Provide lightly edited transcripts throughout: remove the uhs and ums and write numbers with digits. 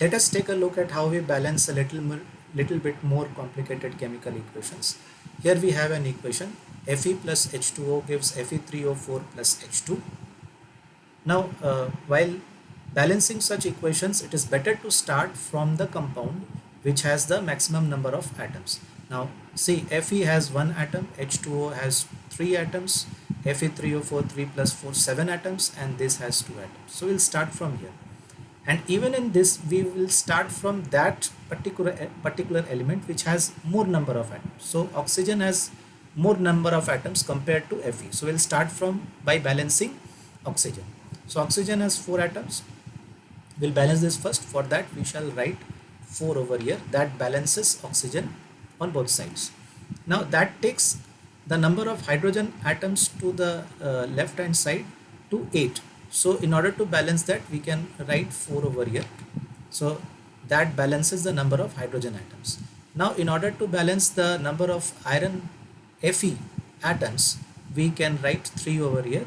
Let us take a look at how we balance a little bit more complicated chemical equations. Here we have an equation Fe plus H2O gives Fe3O4 plus H2. Now, while balancing such equations, it is better to start from the compound which has the maximum number of atoms. Now, see, Fe has 1 atom, H2O has 3 atoms, Fe3O4 3 plus 4 7 atoms, and this has 2 atoms. So we'll start from here. And even in this, we will start from that particular element which has more number of atoms. So oxygen has more number of atoms compared to Fe. So we'll start from by balancing oxygen. So oxygen has 4 atoms. We'll balance this first. For that, we shall write 4 over here. That balances oxygen on both sides. Now that takes the number of hydrogen atoms to the left hand side to 8. So in order to balance that, we can write 4 over here. So that balances the number of hydrogen atoms. Now in order to balance the number of iron Fe atoms, we can write 3 over here,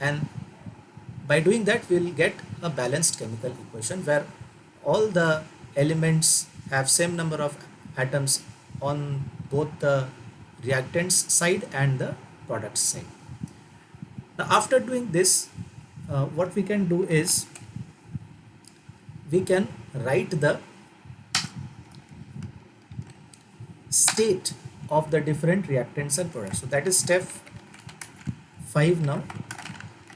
and by doing that we will get a balanced chemical equation where all the elements have same number of atoms on both the reactants side and the products side. Now after doing this, what we can do is we can write the state of the different reactants and products. So that is step 5 now.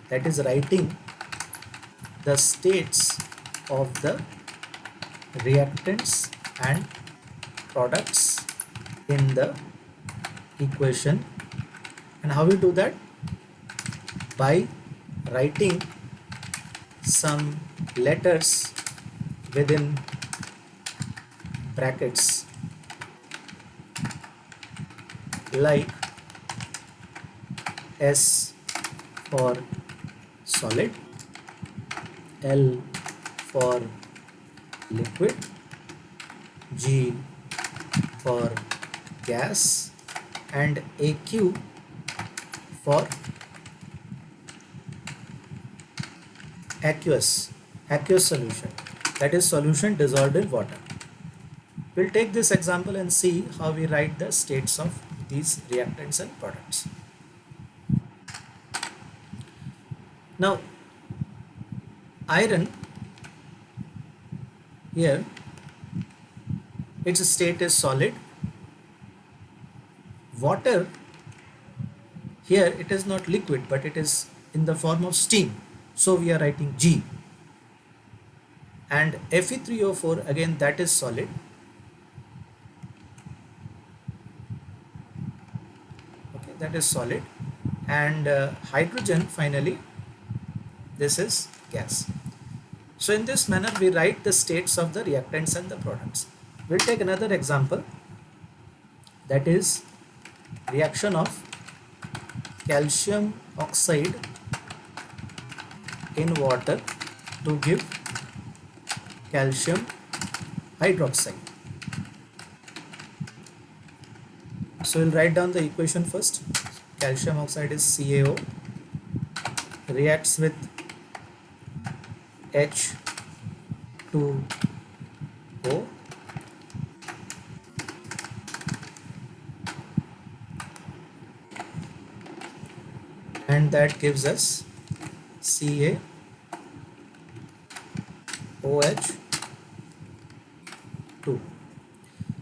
That is writing the states of the reactants and products in the equation. And how we do that? By writing some letters within brackets like S for solid, L for liquid, G for gas, and AQ for aqueous solution, that is solution dissolved in water. We'll take this example and see how we write the states of these reactants and products. Now iron, here its state is solid. Water, here it is not liquid but it is in the form of steam, so we are writing G. And Fe3O4, again that is solid. Okay, that is solid. And hydrogen, finally, this is gas. So in this manner we write the states of the reactants and the products. We'll take another example, that is reaction of calcium oxide in water to give calcium hydroxide. So we'll write down the equation first. Calcium oxide is CaO, reacts with H2O, and that gives us CaOH2.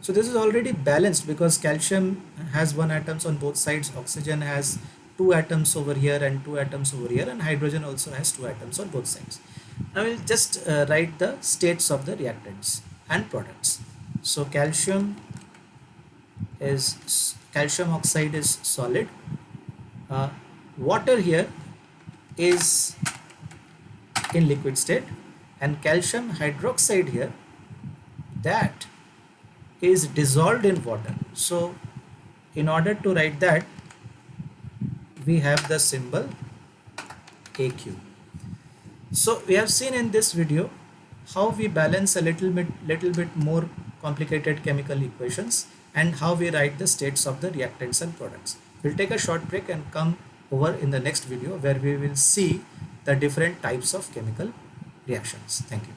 So this is already balanced because calcium has 1 atoms on both sides, oxygen has 2 atoms over here and 2 atoms over here, and hydrogen also has 2 atoms on both sides. Now we'll just write the states of the reactants and products. So calcium oxide is solid. Water here is in liquid state, and calcium hydroxide here, that is dissolved in water. So in order to write that, we have the symbol AQ. So we have seen in this video how we balance a little bit more complicated chemical equations and how we write the states of the reactants and products. We'll take a short break and come over in the next video where we will see the different types of chemical reactions. Thank you.